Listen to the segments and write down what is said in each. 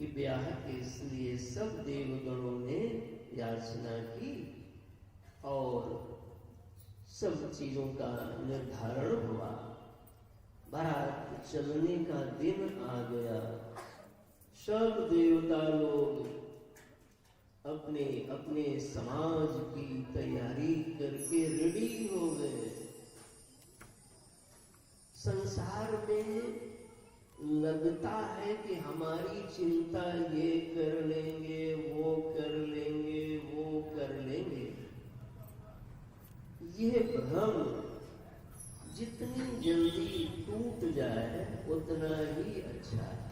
कि ब्याह के इसलिए सब देवगणों ने याचना की और सब चीजों का निर्धारण हुआ। बारात चलने का दिन आ गया। सब देवता लोग अपने अपने समाज की तैयारी करके रेडी हो गए। संसार में लगता है कि हमारी चिंता ये कर लेंगे, वो कर लेंगे, वो कर लेंगे। ये भ्रम जितनी जल्दी टूट जाए उतना ही अच्छा है।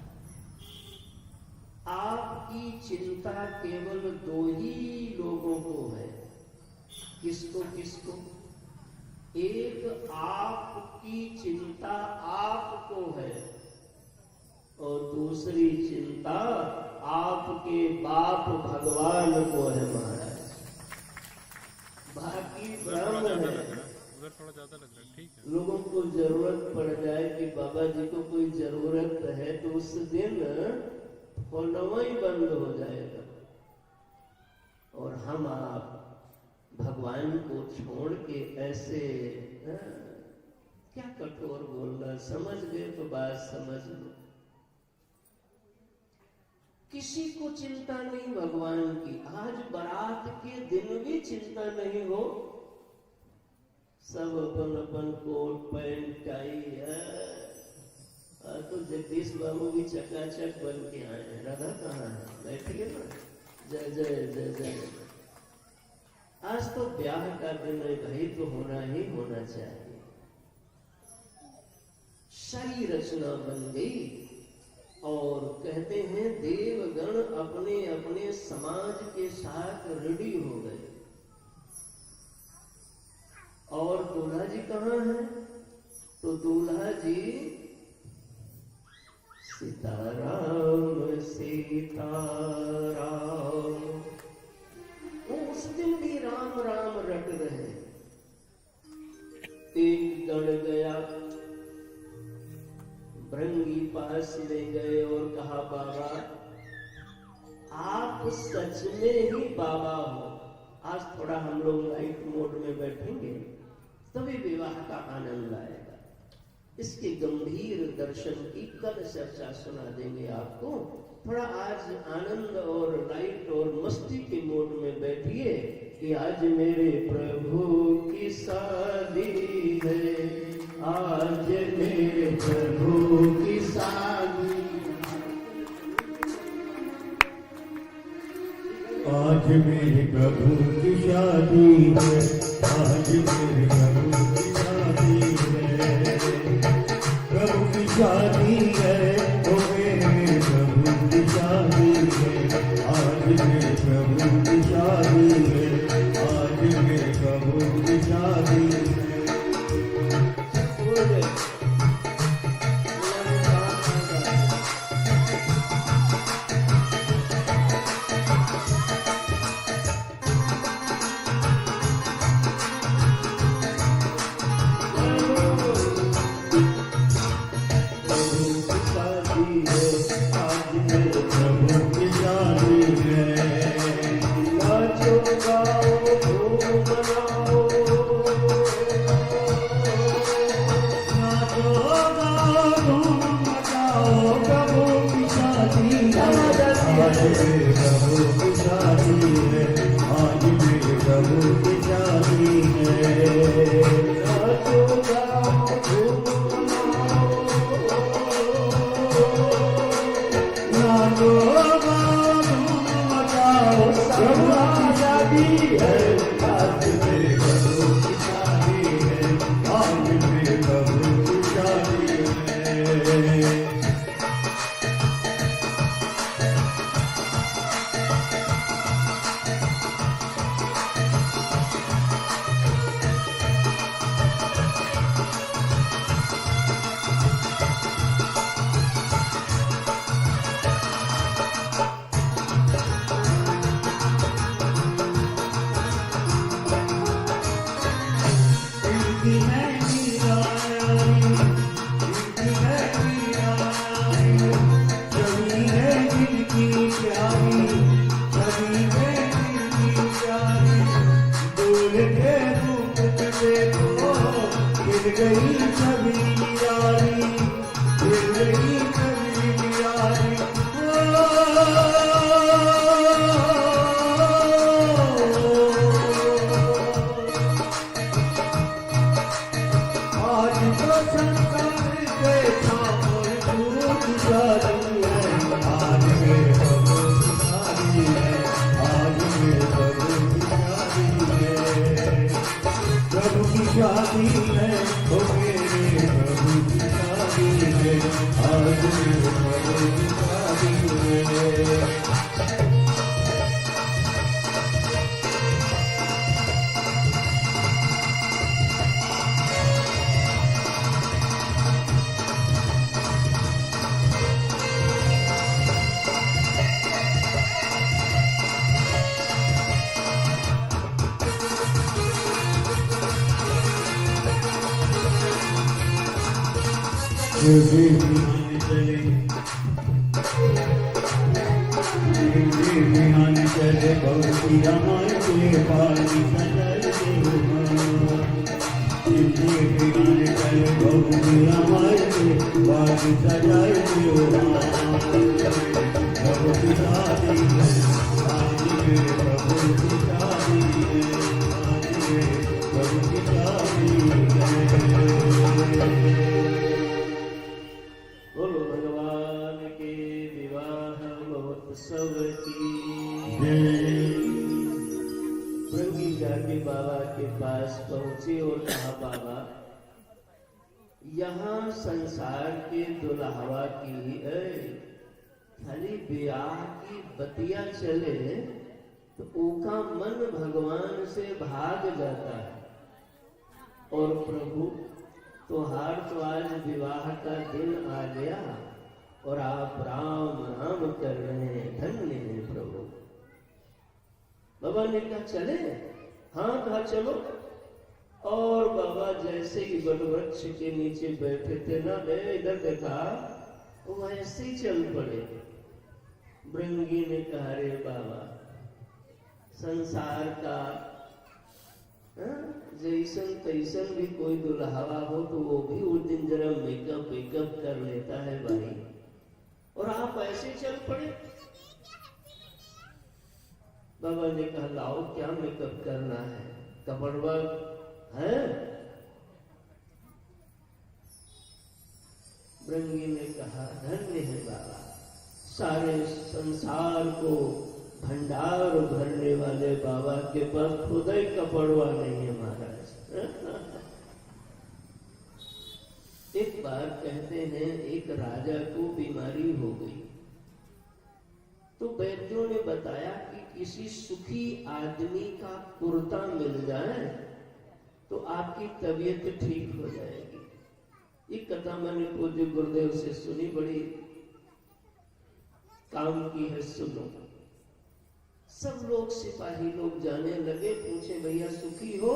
आपकी चिंता केवल दो ही लोगों को है। किसको किसको? एक आपकी चिंता आपको है और दूसरी चिंता आपके बाप भगवान को है महाराज। बाकी भ्रम है। थोड़ा ज्यादा लग रहा है, ठीक है। लोगों को जरूरत पड़ जाए कि बाबा जी को कोई जरूरत है तो उस दिन फोनवा ही बंद हो जाएगा और हम आप भगवान को छोड़ के ऐसे क्या कठोर बोलना। समझ गए तो बात समझ लो। किसी को चिंता नहीं भगवान की। आज बारात के दिन भी चिंता नहीं हो। सब अपन अपन कोट पैंट टाई है। तो जगदीश बाबू भी चकाचक बन के आए हैं। राधा कहाँ है? बैठिए ना। जय जय जय जय। आज तो ब्याह का दिन है भाई, तो होना ही होना चाहिए। सारी रचना बन गई और कहते हैं देवगण अपने अपने समाज के साथ रेडी हो गए। और दूल्हा जी कहाँ है? तो दूल्हा जी सीताराम सीताराम। उस दिन भी राम राम रट रहे। एक गण गया, भृंगी पास ले गए और कहा बाबा आप सच में ही बाबा हो। आज थोड़ा हम लोग लाइट मोड में बैठेंगे तभी विवाह का आनंद आएगा। इसके गंभीर दर्शन की कल चर्चा सुना देंगे आपको। थोड़ा आज आनंद और लाइट और मस्ती के मोड में बैठिए कि आज मेरे प्रभु की शादी है, आज मेरे प्रभु की शादी। आज मेरे प्रभु की शादी है, आज मेरे प्रभु की शादी है। प्रभु की शादी है, ओ मेरे प्रभु की शादी है। आज मेरे प्रभु की शादी है, आज मेरे प्रभु की शादी है। आज मेरे प्रभु की शादी है। चले बहुती रामाय के पाली सजाए चले बहुती रामाय के पाली सजाए प्रभु की शादी है आज मेरे प्रभु की शादी है आज मेरे प्रभु की शादी है। बोलो भगवान के विवाह महोत्सव की भृंगी जाके बाबा के पास पहुंचे और कहा बाबा यहाँ संसार के दुल्हवा की खाली ब्याह की बतिया चले तो उनका मन भगवान से भाग जाता है। और प्रभु तोहार तो आज विवाह का दिन आ गया और आप राम राम कर रहे हैं, धन्य है प्रभु। बाबा ने कहा चले, हाँ कहा चलो। और बाबा जैसे ही वटवृक्ष के नीचे बैठे थे ना, इधर देखा वो ऐसे ही चल पड़े। भृंगी ने कहा रे बाबा संसार का जैसन तैसन भी कोई दुल्हावा हो तो वो भी उस दिन जरा मेकअप वेकअप कर लेता है भाई, और आप ऐसे चल पड़े। बाबा ने कहा लाओ क्या मेकअप करना है, कपड़वा है। भृंगी ने कहा धन्य है बाबा, सारे संसार को भंडार भरने वाले बाबा के पास खुद ही कपड़वा नहीं है महाराज। एक बार कहते हैं एक राजा को बीमारी हो गई तो वैद्यों ने बताया कि किसी सुखी आदमी का कुर्ता मिल जाए तो आपकी तबीयत ठीक हो जाएगी। ये कथा मैंने पूज्य गुरुदेव से सुनी, बड़ी काम की है, सुनो। सब लोग सिपाही लोग जाने लगे, पूछे भैया सुखी हो?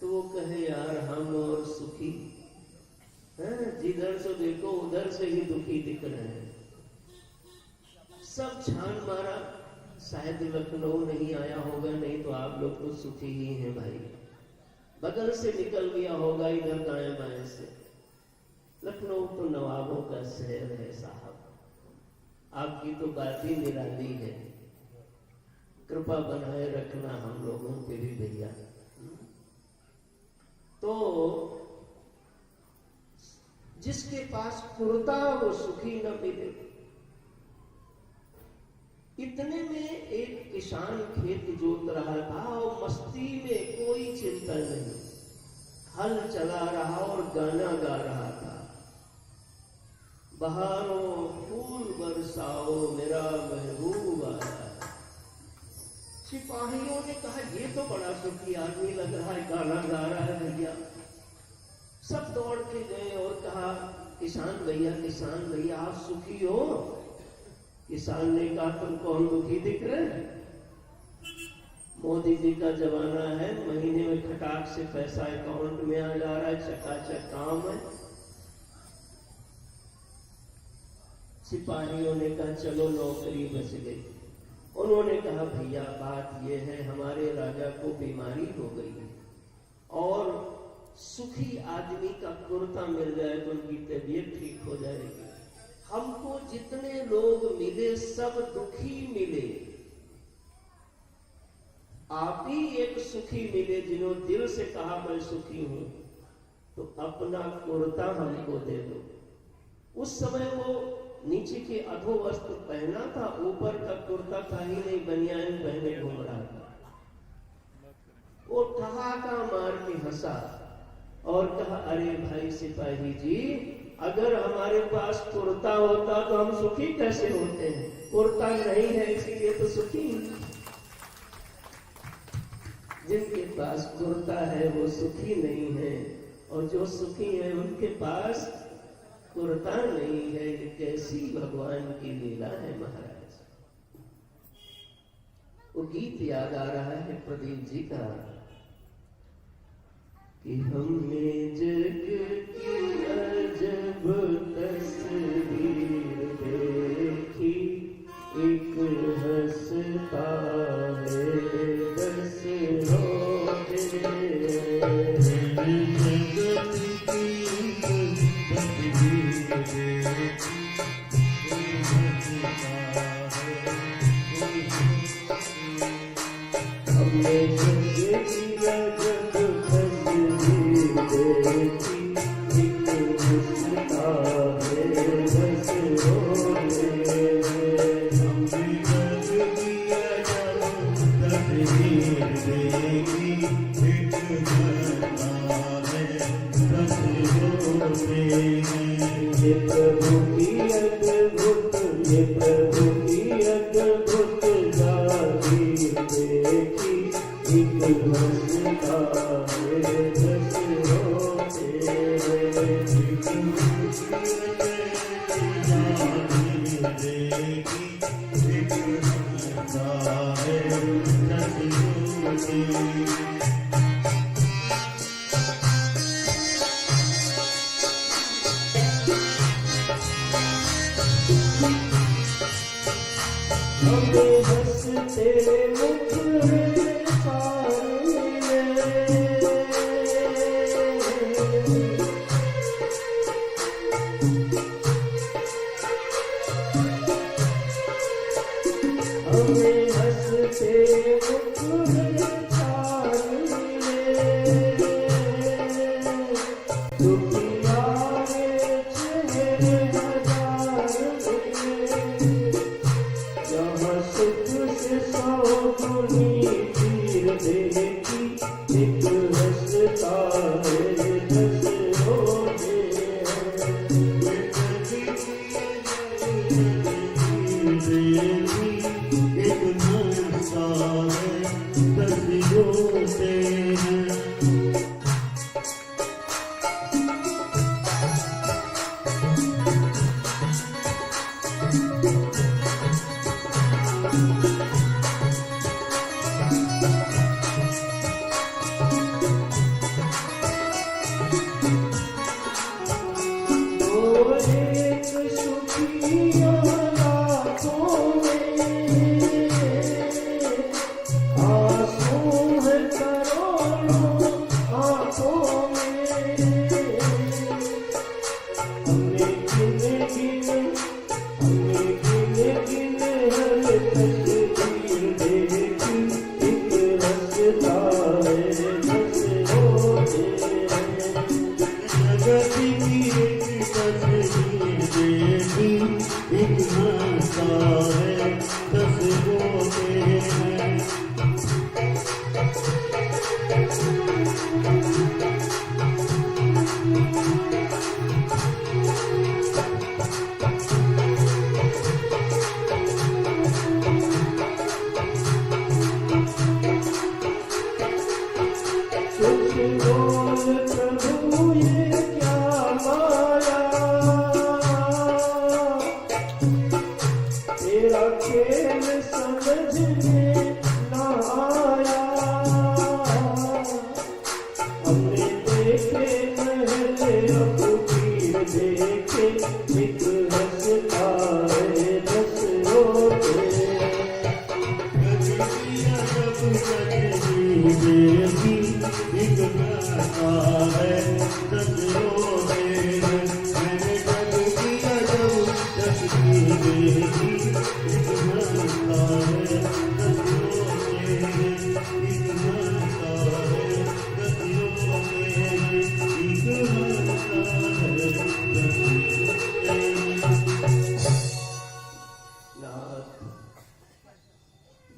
तो वो कहे यार हम और सुखी हैं, जिधर से देखो उधर से ही दुखी दिख रहे हैं। सब छान मारा, शायद लखनऊ नहीं आया होगा, नहीं तो आप लोग तो सुखी ही हैं भाई। बगल से निकल गया होगा इधर दाएं बाएं से। लखनऊ तो नवाबों का शहर है साहब, आपकी तो बात ही निराली है। कृपा बनाए रखना हम लोगों पे भी भैया। तो जिसके पास कुर्ता वो सुखी न मिले। इतने में एक किसान खेत जोत रहा था और मस्ती में कोई चिंता नहीं, हल चला रहा और गाना गा रहा था। बहारों फूल बरसाओ मेरा महबूब आया। सिपाहियों ने कहा ये तो बड़ा सुखी आदमी लग रहा है, गाना गा रहा है भैया। सब दौड़ के गए और कहा किसान भैया आप सुखी हो? किसान ने कहा तुमको हम दुखी दिख रहे हैं? मोदी जी का जमाना है, महीने में खटाक से पैसा अकाउंट में आ जा रहा है, चकाचक काम है। सिपाहियों ने कहा चलो नौकरी बच गई। उन्होंने कहा भैया बात यह है हमारे राजा को बीमारी हो गई है और सुखी आदमी का कुर्ता मिल जाए तो उनकी तबीयत ठीक हो जाएगी। हमको जितने लोग मिले सब दुखी मिले, आप ही एक सुखी मिले जिन्होंने दिल से कहा मैं सुखी हूं, तो अपना कुर्ता हमको दे दो। उस समय वो नीचे के अधो वस्त्र पहना था, ऊपर का कुर्ता था ही नहीं, बनियान पहने घूम रहा था। वो ठहाका मार के हंसा और कहा अरे भाई सिपाही जी अगर हमारे पास कुर्ता होता तो हम सुखी कैसे होते हैं? कुर्ता नहीं है इसलिए तो सुखी हैं। जिनके पास कुर्ता है वो सुखी नहीं है, और जो सुखी है उनके पास कुर्ता नहीं है। ये कैसी भगवान की लीला है महाराज। वो गीत याद आ रहा है प्रदीप जी का कि हमने जग की अजब तस्वीर देखी, एक हंसता है दस रोते हमने जग की अजब तस्वीर देखी, एक हंसता है दस रोते हमने जग की अजब तस्वीर देखी, एक हंसता है दस रोते ये प्रभु की अद्भुत, ये प्रभु की अद्भुत जागीर देखी, एक हंसता है दस रोते देखी, एक हंसता है दस रोते हमें हंसते मुख हमें हंसते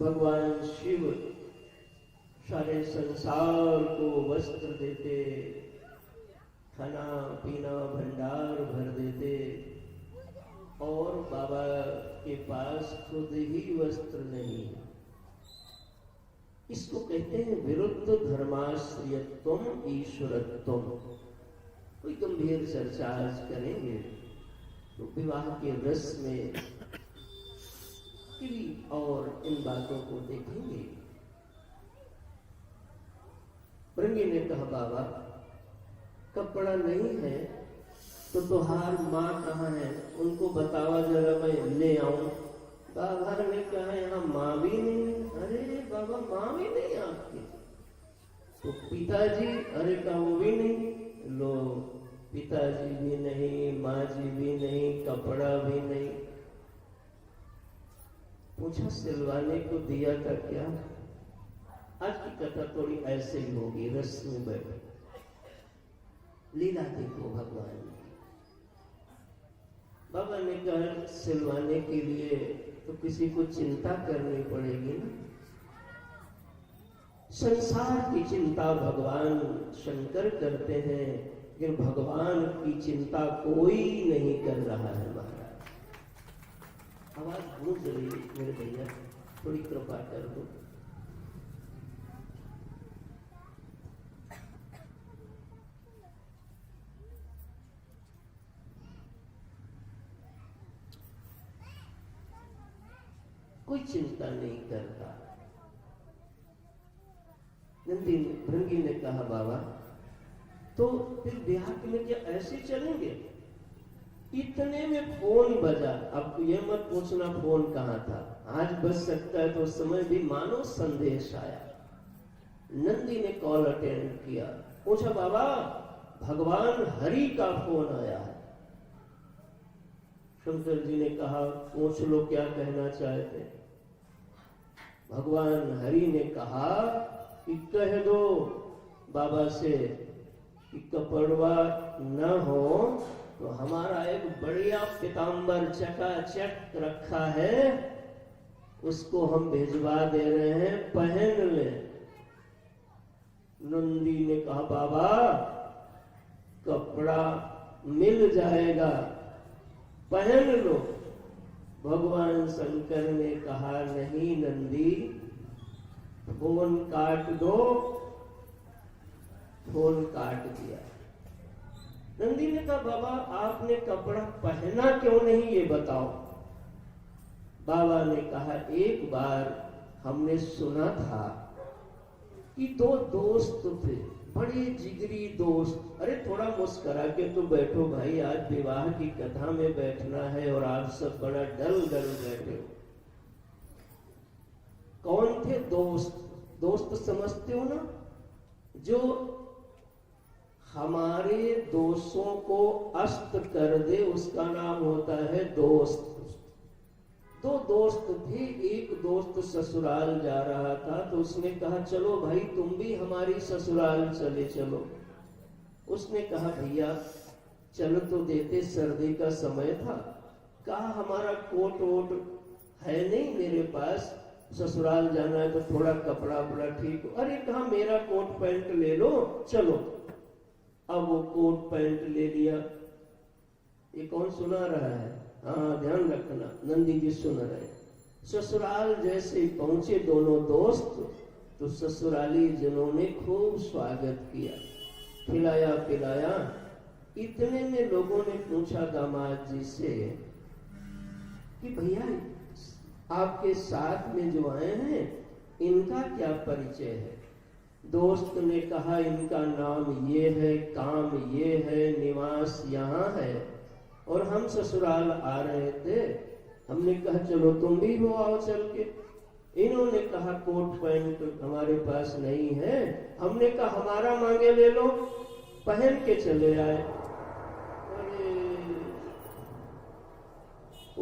भगवान शिव सारे संसार को वस्त्र देते, खाना पीना भंडार भर देते और बाबा के पास खुद ही वस्त्र नहीं। इसको कहते हैं विरुद्ध धर्माश्रयत्वम ईश्वरत्वम। कोई गंभीर चर्चा आज करेंगे तो विवाह के रस में और इन बातों को देखेंगे। भृंगी ने कहा बाबा कपड़ा नहीं है तो तुहार माँ कहाँ है, उनको बतावा जरा मैं ले आऊं। बाबा ने कहा यहाँ माँ भी नहीं। अरे बाबा माँ भी नहीं आपकी, तो पिताजी? अरे कहा वो भी नहीं। लो पिताजी भी नहीं, माँ जी भी नहीं, कपड़ा भी नहीं। पूछा सिलवाने को दिया था क्या? आज की कथा थोड़ी ऐसे ही होगी, रस में बैठे लीला देखो भगवान की। बाबा ने कहा सिलवाने के लिए तो किसी को चिंता करनी पड़ेगी ना। संसार की चिंता भगवान शंकर करते हैं, लेकिन भगवान की चिंता कोई नहीं कर रहा है महाराज। आवाज गूंज रही मेरे भैया, थोड़ी कृपा कर दो। कोई चिंता नहीं करता। नंदी भृंगी ने कहा बाबा तो फिर ब्याह के लिए क्या ऐसे चलेंगे? इतने में फोन बजा। अब ये मत पूछना फोन कहाँ था, आज बज सकता है तो उस समय भी मानो संदेश आया। नंदी ने कॉल अटेंड किया, पूछा बाबा भगवान हरि का फोन आया है। शंकर जी ने कहा पूछ लो क्या कहना चाहते। भगवान हरि ने कहा कि कह दो बाबा से कि कपड़वा न हो तो हमारा एक बढ़िया पीताम्बर चकाचक रखा है, उसको हम भिजवा दे रहे हैं, पहन ले। नंदी ने कहा बाबा कपड़ा मिल जाएगा, पहन लो। भगवान शंकर ने कहा नहीं नंदी, फोन काट दो। फोन काट दिया। नंदी ने कहा बाबा आपने कपड़ा पहना क्यों नहीं ये बताओ। बाबा ने कहा एक बार हमने सुना था कि दो दोस्त थे, बड़े जिगरी दोस्त। अरे थोड़ा मुस्कुरा के तो बैठो भाई, आज विवाह की कथा में बैठना है और आप सब बड़ा डल बैठे हो। कौन थे दोस्त? दोस्त समझते हो ना, जो हमारे दोषों को अस्त कर दे, उसका नाम होता है दोस्त। दो दोस्त थे, एक दोस्त ससुराल जा रहा था तो उसने कहा चलो भाई तुम भी हमारी ससुराल चले चलो। उसने कहा भैया चल तो देते, सर्दी का समय था। कहा हमारा कोट वोट है नहीं मेरे पास, ससुराल जाना है तो थोड़ा कपड़ा वपड़ा ठीक हो। अरे कहा मेरा कोट पैंट ले लो चलो। अब वो कोट पैंट ले लिया। ये कौन सुना रहा है? हाँ ध्यान रखना, नंदी जी सुन रहे। ससुराल जैसे पहुंचे दोनों दोस्त तो ससुराली जनों ने खूब स्वागत किया, खिलाया पिलाया। इतने में लोगों ने पूछा दामाद जी से कि भैया आपके साथ में जो आए हैं इनका क्या परिचय है? दोस्त ने कहा इनका नाम ये है, काम ये है, निवास यहाँ है और हम ससुराल आ रहे थे। हमने कहा चलो तुम भी हो आओ चल के। इन्होंने कहा कोट पैंट हमारे पास नहीं है। हमने कहा हमारा मांगे ले लो, पहन के चले आए। अरे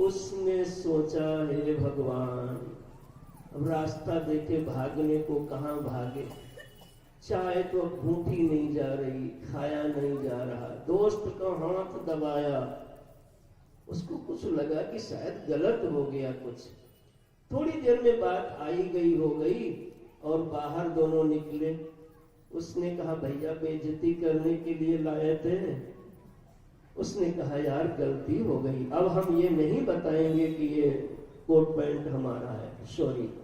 उसने सोचा हे भगवान, अब रास्ता देखे भागने को कहाँ भागे। चाय तो घूंटी नहीं जा रही, खाया नहीं जा रहा। दोस्त का हाथ दबाया, उसको कुछ लगा कि शायद गलत हो गया कुछ। थोड़ी देर में बात आई गई हो गई और बाहर दोनों निकले। उसने कहा भैया बेइज्जती करने के लिए लाए थे। उसने कहा यार गलती हो गई, अब हम ये नहीं बताएंगे कि ये कोट पैंट हमारा है, सॉरी।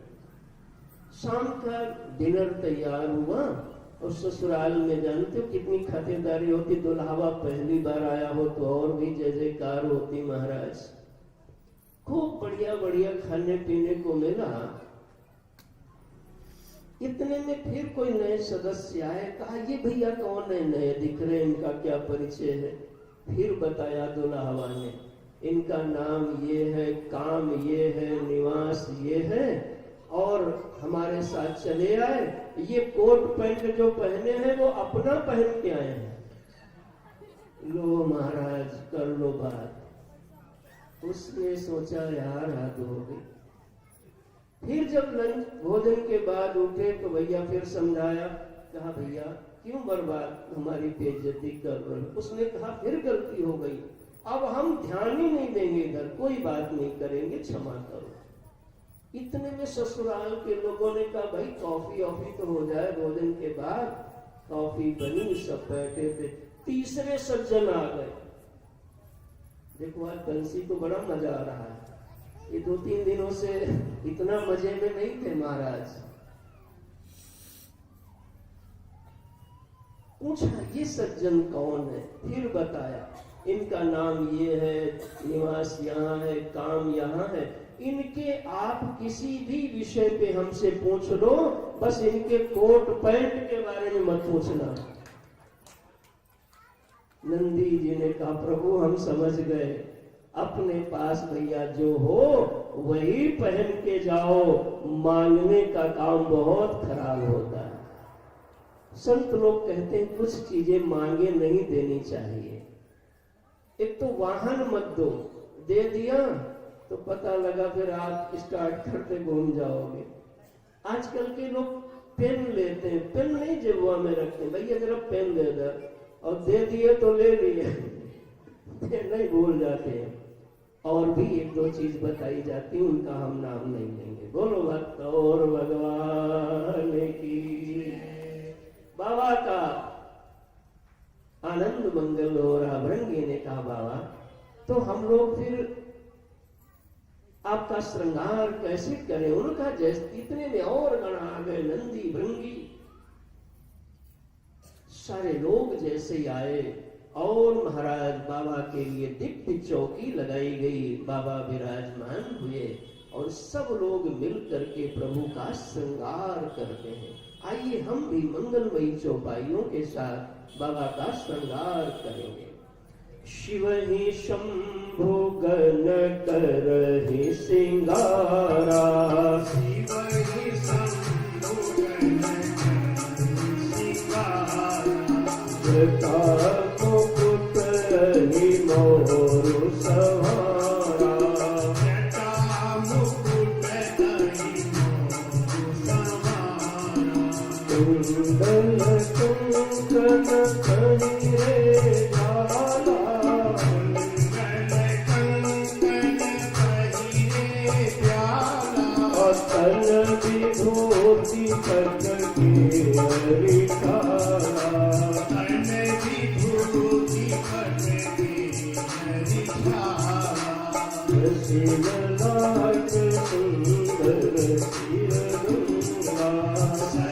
शाम का डिनर तैयार हुआ और ससुराल में जानते हो कितनी खातिरदारी होती, दुल्हावा पहली बार आया हो तो और भी जय जयकार होती महाराज। खूब बढ़िया बढ़िया खाने पीने को मिला। इतने में फिर कोई नए सदस्य आए, कहा ये भैया कौन है, नए दिख रहे, इनका क्या परिचय है। फिर बताया दुल्हावा ने, इनका नाम ये है, काम ये है, निवास ये है, और हमारे साथ चले आए। ये कोट पैंट जो पहने हैं वो अपना पहन के आए हैं। लो महाराज कर लो बात। उसने सोचा यार हद हो गई। फिर जब लंच भोजन के बाद उठे तो भैया फिर समझाया, कहा भैया क्यों बर्बाद हमारी बेइज्जती कर रहे हो। उसने कहा फिर गलती हो गई, अब हम ध्यान ही नहीं देंगे, इधर कोई बात नहीं करेंगे, क्षमा करो। इतने में ससुराल के लोगों ने कहा भाई कॉफी ऑफी तो हो जाए भोजन के बाद। कॉफी बनी, सब बैठे थे। तीसरे सज्जन आ गए। देखो आज बंसी को बड़ा मजा आ रहा है, ये 2-3 दिनों से इतना मजे में नहीं थे महाराज। पूछा ये सज्जन कौन है, फिर बताया इनका नाम ये है, निवास यहाँ है, काम यहाँ है। इनके आप किसी भी विषय पे हमसे पूछ लो, बस इनके कोट पैंट के बारे में मत पूछना। नंदी जी ने कहा प्रभु हम समझ गए, अपने पास भैया जो हो वही पहन के जाओ, मांगने का काम बहुत खराब होता है। संत लोग कहते हैं कुछ चीजें मांगे नहीं देनी चाहिए। एक तो वाहन मत दो, दे दिया तो पता लगा फिर आप स्टार्ट करते घूम जाओगे। आजकल के लोग पेन लेते हैं, पेन नहीं जेबुआ में रखते, भैया जरा पेन दे दो, और दे दिए तो ले लिए, नहीं भूल जाते हैं। और भी 1-2 चीज बताई जाती, उनका हम नाम नहीं लेंगे। बोलो भक्त और भगवान की। बाबा का आनंद मंगल हो रहा। भृंगी ने कहा बाबा तो हम लोग फिर आपका श्रृंगार कैसे करें। उनका जैसे इतने में और गण आ गए, नंदी भृंगी सारे लोग जैसे ही आए, और महाराज बाबा के लिए दिव्य चौकी लगाई गई, बाबा विराजमान हुए और सब लोग मिल करके प्रभु का श्रृंगार करते हैं। आइए हम भी मंगलमयी चौपाइयों के साथ बाबा का श्रृंगार करेंगे। शिव ही शंभु गण करहि सिंगारा, शिव ही शंभु गण करहि सिंगारा, जटा मुकुट ही मोरु सवारा, जटा मुकुट ही मोरु सवारा, कुंडल कुंकन कहि रे जाला, तन विभूति कट के हरिशाला, तन विभूति कट के हरिशाला, शिव लाट सुंदर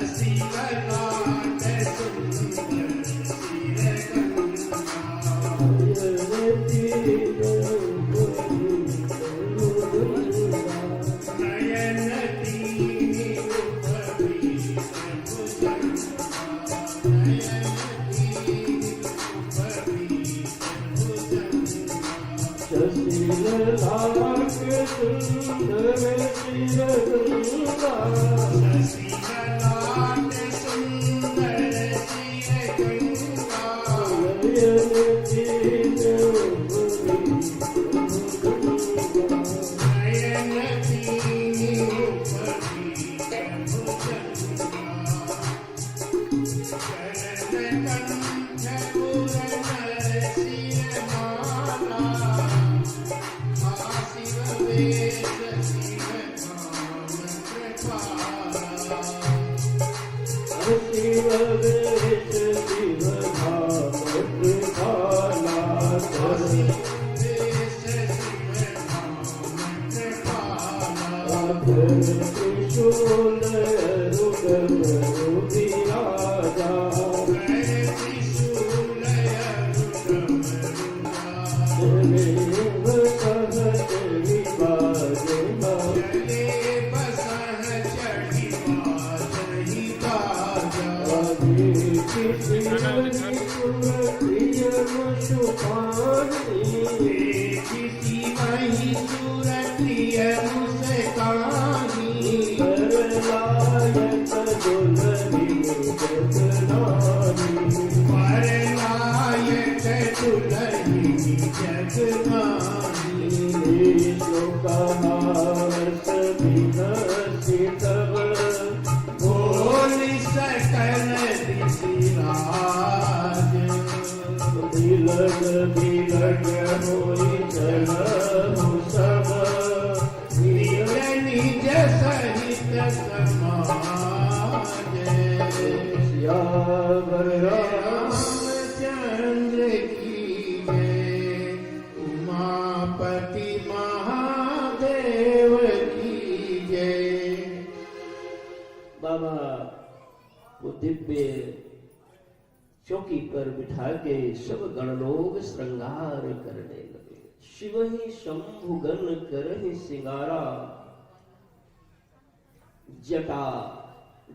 सिर गंगा, शिव लाट सुंदर सिर त्रिशूल रुदम रुधिराजा रामचंद्र की जय, उमापति महादेव की जय। बाबा वो दिव्य चौकी पर बिठा के सब गणलोग श्रृंगार करने लगे। शिव ही शंभु गण करहि सिंगारा।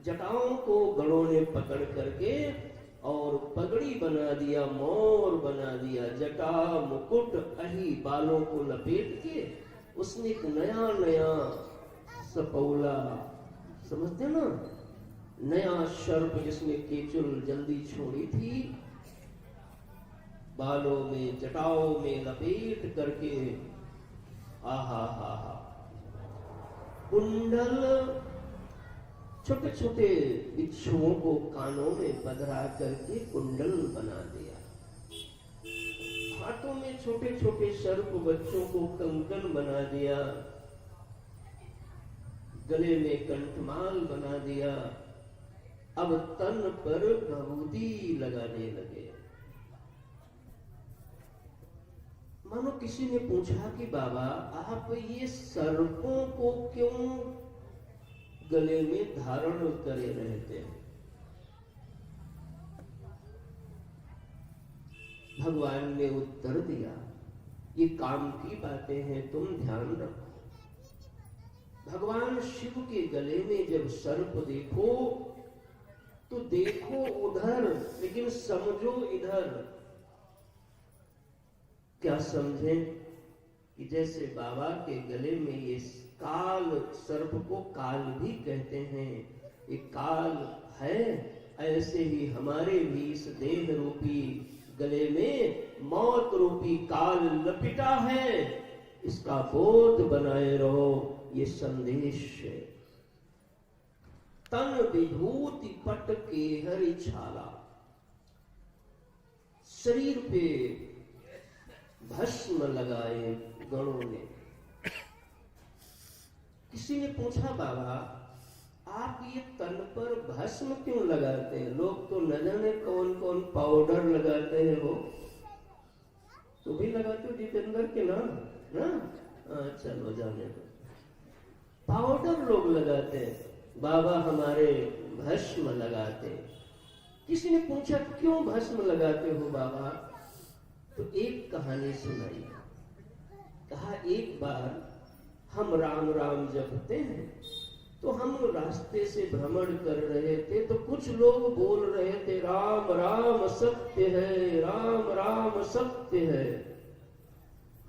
जटाओं को गणों ने पकड़ करके और पगड़ी बना दिया, मोर बना दिया, जटा मुकुट अही बालों को लपेट के उसने एक नया नया सपौला, समझते ना, नया सर्प जिसमें केचुल जल्दी छोड़ी थी, बालों में जटाओं में लपेट करके आहा हा हा कुंडल, छोटे छोटे बिच्छुओं को कानों में पधरा करके कुंडल बना दिया। हाथों में छोटे छोटे सर्प बच्चों को कंकन बना दिया। गले में कंठमाल बना दिया। अब तन पर भभूति लगाने लगे। मानो किसी ने पूछा कि बाबा आप ये सर्पों को क्यों गले में धारण करे रहते हैं? भगवान ने उत्तर दिया, ये काम की बातें हैं, तुम ध्यान रखो। भगवान शिव के गले में जब सर्प देखो तो देखो उधर, लेकिन समझो इधर। क्या समझे? कि जैसे बाबा के गले में ये काल, सर्प को काल भी कहते हैं, ये काल है, ऐसे ही हमारे भी इस देह रूपी गले में मौत रूपी काल लपिटा है। इसका बोध बनाए रहो, ये संदेश है। तन विभूति पट के हरि छाला, शरीर पे भस्म लगाए गणों ने। किसी ने पूछा बाबा आप ये तन पर भस्म क्यों लगाते हैं? लोग तो न जाने कौन कौन पाउडर लगाते हैं। वो तो भी लगाते हो जितेंद्र के नाम ना? चलो जाने दो। पाउडर लोग लगाते हैं, बाबा हमारे भस्म लगाते। किसी ने पूछा क्यों भस्म लगाते हो बाबा? तो एक कहानी सुनाई। कहा एक बार हम राम राम जपते हैं तो हम रास्ते से भ्रमण कर रहे थे, तो कुछ लोग बोल रहे थे राम राम सत्य है, राम राम सत्य है।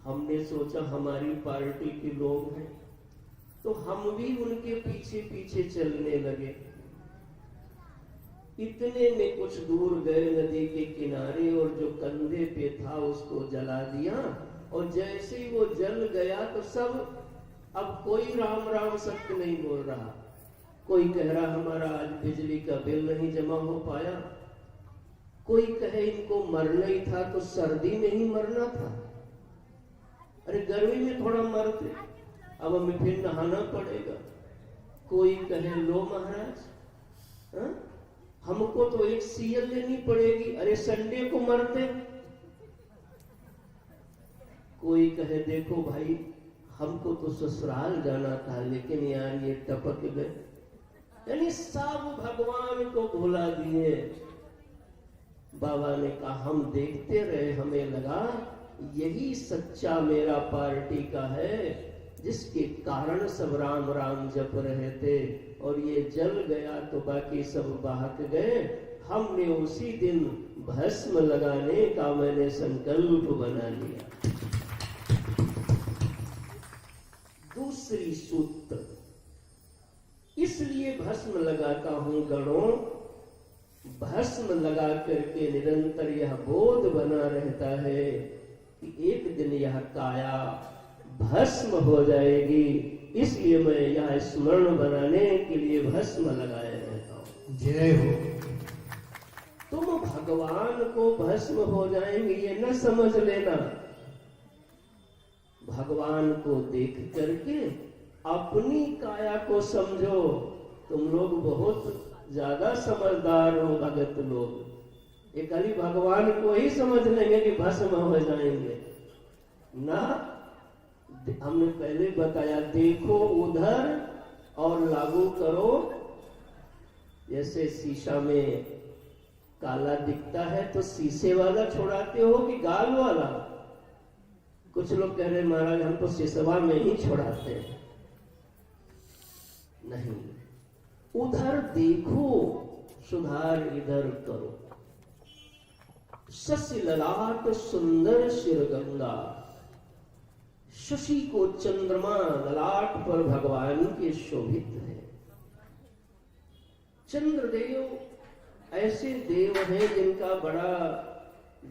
हमने सोचा हमारी पार्टी के लोग हैं, तो हम भी उनके पीछे पीछे चलने लगे। इतने में कुछ दूर गए नदी के किनारे, और जो कंधे पे था उसको जला दिया, और जैसे ही वो जल गया तो सब, अब कोई राम राम सत्य नहीं बोल रहा। कोई कह रहा हमारा आज बिजली का बिल नहीं जमा हो पाया, कोई कहे इनको मरना ही था तो सर्दी में ही मरना था, अरे गर्मी में थोड़ा मरते, अब हमें फिर नहाना पड़ेगा। कोई कहे लो महाराज हमको तो एक सीएल लेनी पड़ेगी, अरे संडे को मरते। कोई कहे देखो भाई हमको तो ससुराल जाना था, लेकिन यार ये टपक गए। यानी सब भगवान को भुला दिए। बाबा ने कहा हम देखते रहे, हमें लगा यही सच्चा मेरा पार्टी का है, जिसके कारण सब राम राम जप रहे थे, और ये जल गया तो बाकी सब बहक गए। हमने उसी दिन भस्म लगाने का मैंने संकल्प बना लिया। दूसरी सूत्र, इसलिए भस्म लगाता हूं गणों, भस्म लगा करके निरंतर यह बोध बना रहता है कि एक दिन यह काया भस्म हो जाएगी। इसलिए मैं यह स्मरण बनाने के लिए भस्म लगाए रहता हूं। जय हो। तुम भगवान को भस्म हो जाएंगे ये न समझ लेना। भगवान को देख करके अपनी काया को समझो। तुम लोग बहुत ज्यादा समझदार हो भगत लोग। ये खाली भगवान को ही समझ लेंगे कि भस्म हो जाएंगे ना। हमने पहले बताया, देखो उधर और लागू करो। जैसे शीशा में काला दिखता है तो शीशे वाला छोड़ाते हो कि गाल वाला? कुछ लोग कह रहे महाराज हम तो शीशवा में ही छोड़ाते हैं। नहीं, उधर देखो, सुधार इधर करो। शशि ललाट सुंदर शिर गंगा, शशि को चंद्रमा ललाट पर भगवान के शोभित है। चंद्रदेव ऐसे देव हैं जिनका बड़ा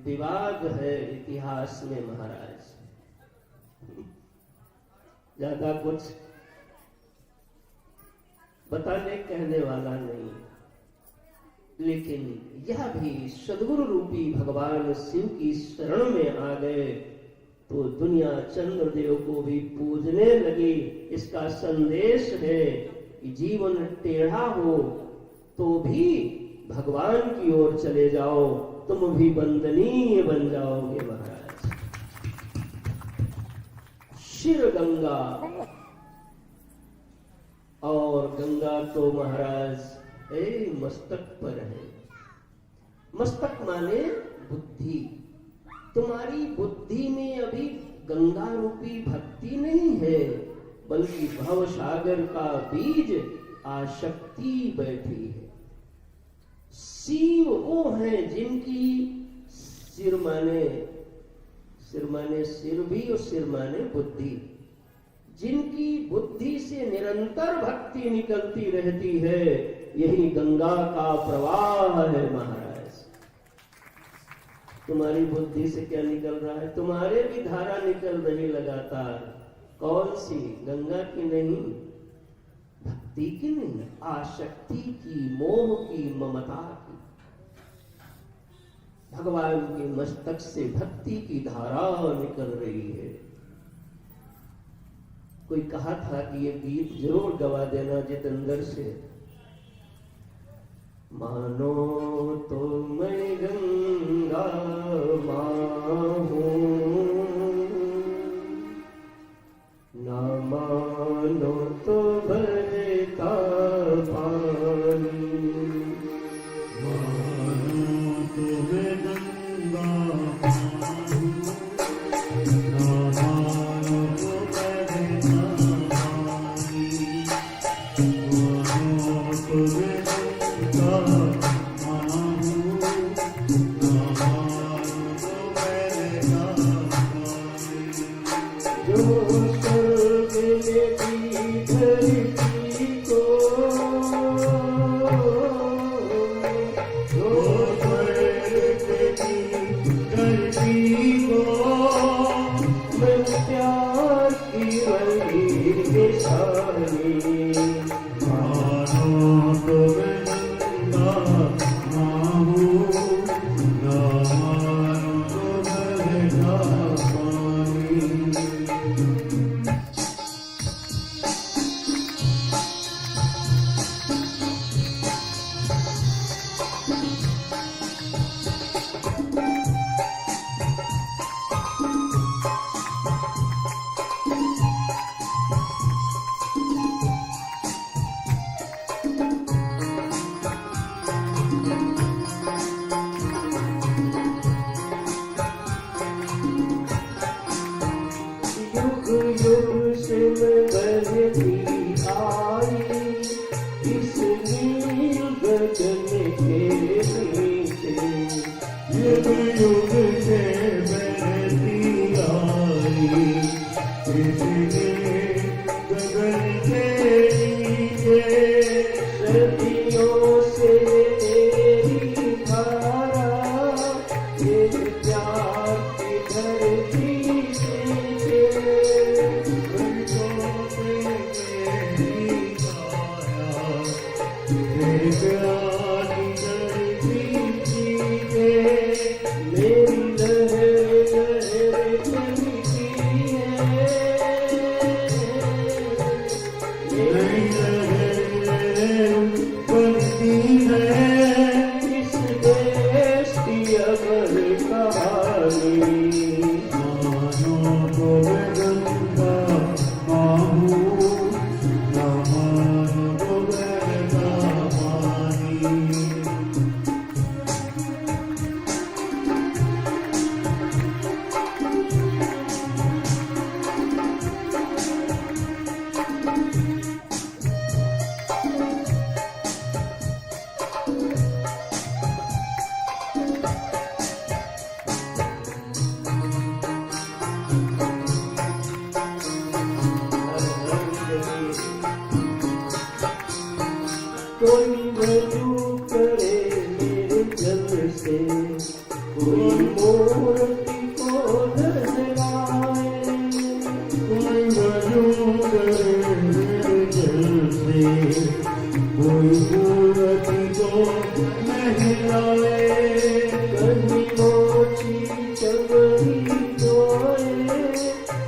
विवाद है इतिहास में महाराज। ज्यादा कुछ बताने कहने वाला नहीं, लेकिन यह भी सद्गुरु रूपी भगवान शिव की शरण में आ गए तो दुनिया चंद्रदेव को भी पूजने लगी। इसका संदेश है कि जीवन टेढ़ा हो तो भी भगवान की ओर चले जाओ, तुम भी वंदनीय बन जाओगे महाराज। शिर गंगा, और गंगा तो महाराज मस्तक पर है। मस्तक माने बुद्धि। तुम्हारी बुद्धि में अभी गंगा रूपी भक्ति नहीं है, बल्कि भव सागर का बीज आसक्ति बैठी है। शिव वो है जिनकी सिर माने सिर भी और सिर माने बुद्धि, जिनकी बुद्धि से निरंतर भक्ति निकलती रहती है। यही गंगा का प्रवाह है महाराज। तुम्हारी बुद्धि से क्या निकल रहा है? तुम्हारे भी धारा निकल रही लगातार। कौन सी? गंगा की नहीं, भक्ति की नहीं, आसक्ति की, मोह की, ममता की। भगवान के मस्तक से भक्ति की धारा निकल रही है। कोई कहा था कि ये गीत जरूर गवा देना जितेंद्र से। मानो तो मैं गंगा मां हूं, ना मानो तो बहता पानी। मानो तो मैं गंगा मां हूं, ना मानो तो बहता पानी। मानो तो मैं गंगा मां हूं, ना मानो तो बहता पानी। जो स्वर्ग की धरती को, जो स्वर्ग की धरती को, मैं प्यार की वही निशानी। मानो तो मैं गंगा मां हूं, ना मानो तो बहता पानी। नहीं रहे बनती है इस देश की अमर कहानी। मानो तो गंगा माहू न मानो तो बहता पानी। कोई वजू करे मेरे जल से, कोई मूर्ति को दर्शनाए। कोई वजू करे मेरे जल से, कोई मूर्ति को नहलाए। कहीं मोची चवरी जोए,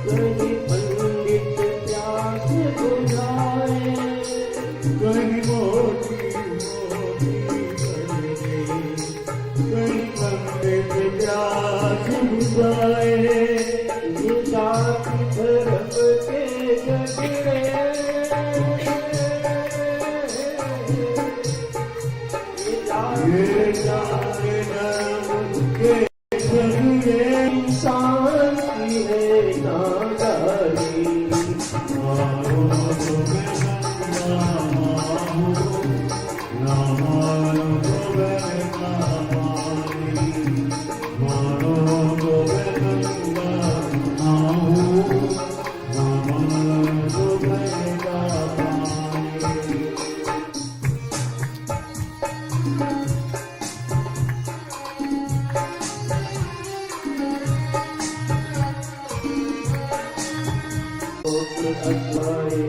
कहीं पंडित प्यास बुझाए। कहीं मोती मोती करके, कहीं पंडित प्यास बुझाए। ये जाति धर्म के झगड़े, ये जाने नाम के झगड़े इंसान की है नादानी। मानो तो गंगा माहू न मानो तो बहता पानी। मानो तो गंगा माहू न मानो तो बहता पानी। अखबारे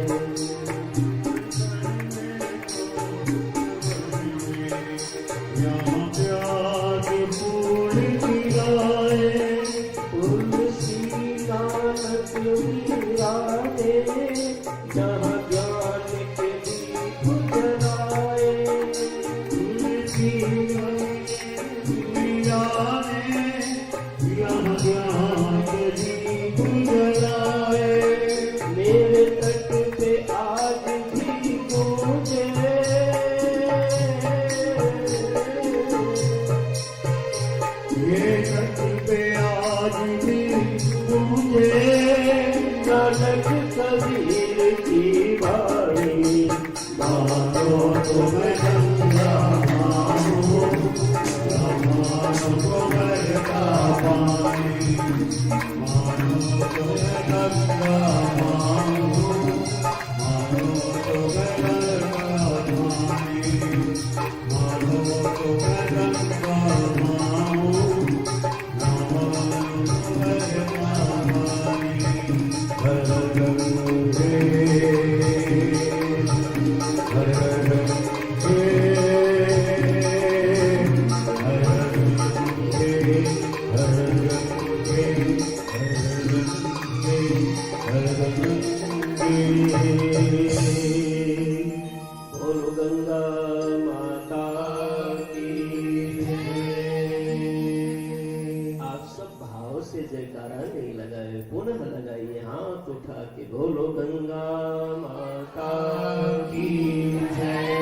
यहाँ प्यार फूल खिलाए। तुलसी नानक मीराने, जहाँ ज्ञान के दीप जलाए। तुलसी मीरा ने यहाँ ज्ञान के दीप जलाए। मेरे तट पे आज भी गूंजे, ये तट पे आज भी मुझे नानक कबीर की वाणी। मानो तो मैं गंगा माहू न मानो तो बहता पानी। मानो तो मैं गंगा माहू मानो तो बहता पानी। मानो तो मैं गंगा माहू न मानो तो बहता पानी। हर गंगे हर गंगे हर गंगे हर गंगे हर गंगे। बोलो गंगा माता की जय। आप सब भाव से जयकारा नहीं लगाए, पुनः लगाइए हाथ उठा के। बोलो गंगा माता की जय।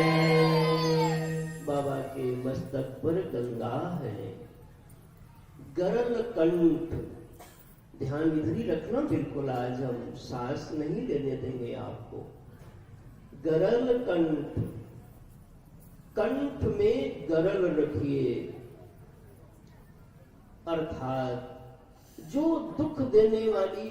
बाबा के मस्तक पर गंगा है। गरल कंठ, ध्यान इधर ही रखना बिल्कुल। आज हम सांस नहीं लेने देंगे आपको। गरल कंठ, कंठ में गरल रखिए, अर्थात जो दुख देने वाली